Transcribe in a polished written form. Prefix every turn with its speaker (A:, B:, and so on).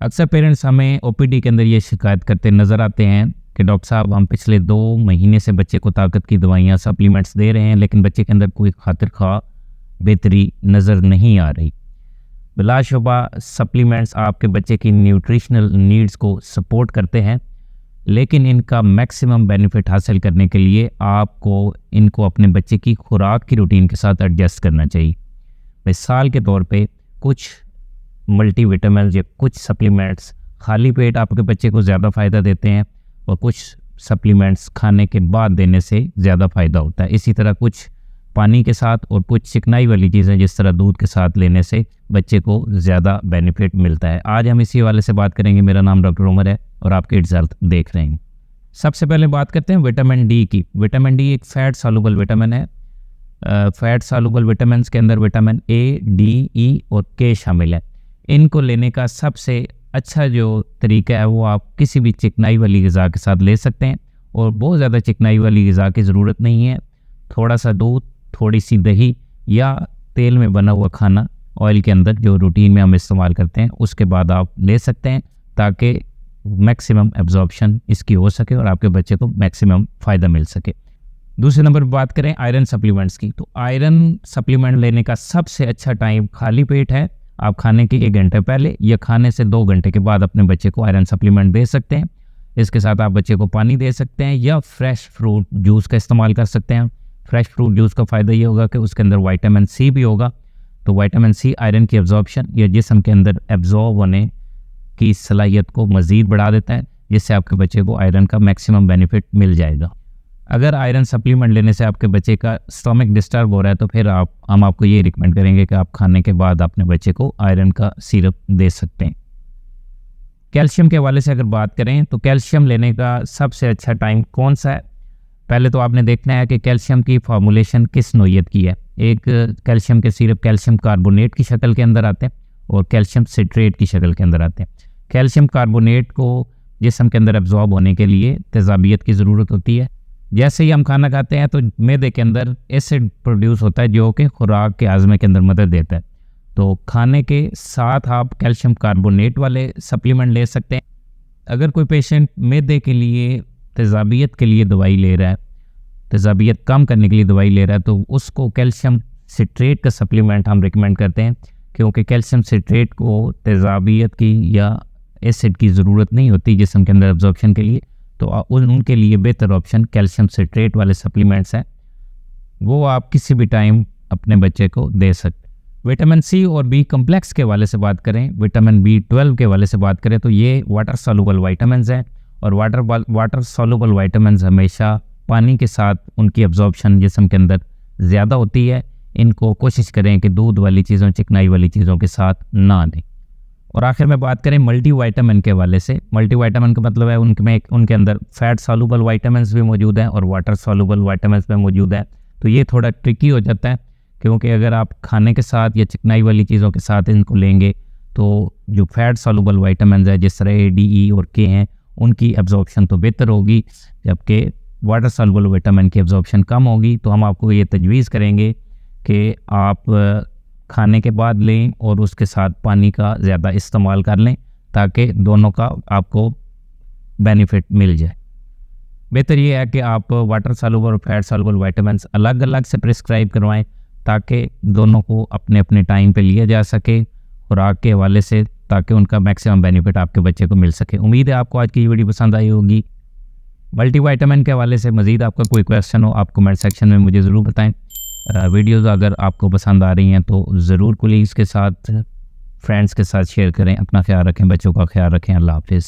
A: अक्सर पेरेंट्स हमें ओपीडी के अंदर ये शिकायत करते नज़र आते हैं कि डॉक्टर साहब हम पिछले 2 महीने से बच्चे को ताकत की दवाइयाँ सप्लीमेंट्स दे रहे हैं, लेकिन बच्चे के अंदर कोई खातिर खा बेहतरी नज़र नहीं आ रही। बिलाशुबा सप्लीमेंट्स आपके बच्चे की न्यूट्रिशनल नीड्स को सपोर्ट करते हैं, लेकिन इनका मैक्सिमम बेनिफिट हासिल करने के लिए आपको इनको अपने बच्चे की खुराक की रूटीन के साथ एडजस्ट करना चाहिए। मिसाल के तौर पे कुछ मल्टीविटामिन या कुछ सप्लीमेंट्स खाली पेट आपके बच्चे को ज़्यादा फ़ायदा देते हैं और कुछ सप्लीमेंट्स खाने के बाद देने से ज़्यादा फ़ायदा होता है। इसी तरह कुछ पानी के साथ और कुछ चिकनाई वाली चीज़ें जिस तरह दूध के साथ लेने से बच्चे को ज़्यादा बेनिफिट मिलता है। आज हम इसी वाले से बात करेंगे। मेरा नाम डॉक्टर उमर है और आप किड्स हेल्थ देख रहे हैं। सबसे पहले बात करते हैं विटामिन डी की। विटामिन डी एक फ़ैट सॉल्युबल विटामिन है। फ़ैट सॉल्युबल विटामिन के अंदर विटामिन ए, डी, ई और के शामिल है। इनको लेने का सबसे अच्छा जो तरीका है वो आप किसी भी चिकनाई वाली ग़िज़ा के साथ ले सकते हैं, और बहुत ज़्यादा चिकनाई वाली ग़िज़ा की ज़रूरत नहीं है। थोड़ा सा दूध, थोड़ी सी दही या तेल में बना हुआ खाना ऑयल के अंदर जो रूटीन में हम इस्तेमाल करते हैं उसके बाद आप ले सकते हैं, ताकि मैक्सिमम एब्जॉर्प्शन इसकी हो सके और आपके बच्चे को मैक्सिमम फ़ायदा मिल सके। दूसरे नंबर पर बात करें आयरन सप्लीमेंट्स की, तो आयरन सप्लीमेंट लेने का सबसे अच्छा टाइम खाली पेट है। आप खाने के 1 घंटे पहले या खाने से 2 घंटे के बाद अपने बच्चे को आयरन सप्लीमेंट दे सकते हैं। इसके साथ आप बच्चे को पानी दे सकते हैं या फ्रेश फ्रूट जूस का इस्तेमाल कर सकते हैं। फ्रेश फ्रूट जूस का फ़ायदा ये होगा कि उसके अंदर विटामिन सी भी होगा, तो विटामिन सी आयरन की एब्जॉर्प्शन या जिस्म के अंदर एब्जॉर्ब होने की सलाहियत को मज़ीद बढ़ा देता है, जिससे आपके बच्चे को आयरन का मैक्सिमम बेनिफिट मिल जाएगा। अगर आयरन सप्लीमेंट लेने से आपके बच्चे का स्टमक डिस्टर्ब हो रहा है तो फिर हम आपको ये रिकमेंड करेंगे कि आप खाने के बाद अपने बच्चे को आयरन का सिरप दे सकते हैं। कैल्शियम के हवाले से अगर बात करें तो कैल्शियम लेने का सबसे अच्छा टाइम कौन सा है? पहले तो आपने देखना है कि कैल्शियम की फार्मूलेशन किस नोयत की है। एक कैल्शियम के सिरप कैल्शियम कार्बोनेट की शक्ल के अंदर आते हैं और कैल्शियम सिट्रेट की शक्ल के अंदर आते हैं। कैल्शियम कार्बोनेट को जिस्म के अंदर एब्जॉर्ब होने के लिए तेज़ाबियत की ज़रूरत होती है। जैसे ही हम खाना खाते हैं तो मैदे के अंदर एसिड प्रोड्यूस होता है जो कि खुराक के हाजमे के अंदर मदद देता है। तो खाने के साथ आप कैल्शियम कार्बोनेट वाले सप्लीमेंट ले सकते हैं। अगर कोई पेशेंट मैदे के लिए तेज़ाबियत के लिए दवाई ले रहा है, तेज़ाबियत कम करने के लिए दवाई ले रहा है, तो उसको कैल्शियम सिट्रेट का सप्लीमेंट हम रिकमेंड करते हैं, क्योंकि कैल्शियम सिट्रेट को तेज़ाबियत की या एसिड की ज़रूरत नहीं होती जिस्म के अंदर एब्जॉर्प्शन के लिए। तो उनके लिए बेहतर ऑप्शन कैल्शियम सिट्रेट वाले सप्लीमेंट्स हैं, वो आप किसी भी टाइम अपने बच्चे को दे सकते हैं। विटामिन सी और बी कम्प्लेक्स के हवाले से बात करें, विटामिन B12 के हवाले से बात करें तो ये वाटर सॉल्युबल विटामिन्स हैं, और वाटर सॉल्युबल विटामिन्स हमेशा पानी के साथ उनकी एब्जॉर्प्शन जिस्म के अंदर ज़्यादा होती है। इनको कोशिश करें कि दूध वाली चीज़ों, चिकनाई वाली चीज़ों के साथ ना दें। और आखिर में बात करें मल्टीविटामिन के हवाले से, मल्टीविटामिन का मतलब है उनके अंदर फ़ैट सॉल्युबल विटामिन्स भी मौजूद हैं और वाटर सॉल्युबल विटामिन्स भी मौजूद हैं। तो ये थोड़ा ट्रिकी हो जाता है, क्योंकि अगर आप खाने के साथ या चिकनाई वाली चीज़ों के साथ इनको लेंगे तो जो फ़ैट सॉल्युबल विटामिन्स है जिस तरह ए, डी, ई और के हैं उनकी एब्जॉर्प्शन तो बेहतर होगी, जबकि वाटर सॉल्युबल विटामिन की एब्जॉर्प्शन कम होगी। तो हम आपको ये तजवीज़ करेंगे कि आप खाने के बाद लें और उसके साथ पानी का ज़्यादा इस्तेमाल कर लें, ताकि दोनों का आपको बेनिफिट मिल जाए। बेहतर ये है कि आप वाटर सॉल्युबल और फैट सॉल्युबल विटामिन्स अलग अलग से प्रिस्क्राइब करवाएं, ताकि दोनों को अपने अपने टाइम पे लिया जा सके खुराक के हवाले से, ताकि उनका मैक्सिमम बेनिफिट आपके बच्चे को मिल सके। उम्मीद है आपको आज की ये वीडियो पसंद आई होगी। मल्टीविटामिन के हवाले से मज़ीद आपका कोई क्वेश्चन हो आप कमेंट सेक्शन में मुझे ज़रूर बताएं। वीडियोज़ अगर आपको पसंद आ रही हैं तो ज़रूर कोलीग्स के साथ, फ्रेंड्स के साथ शेयर करें। अपना ख्याल रखें, बच्चों का ख्याल रखें। अल्लाह हाफ़िज़।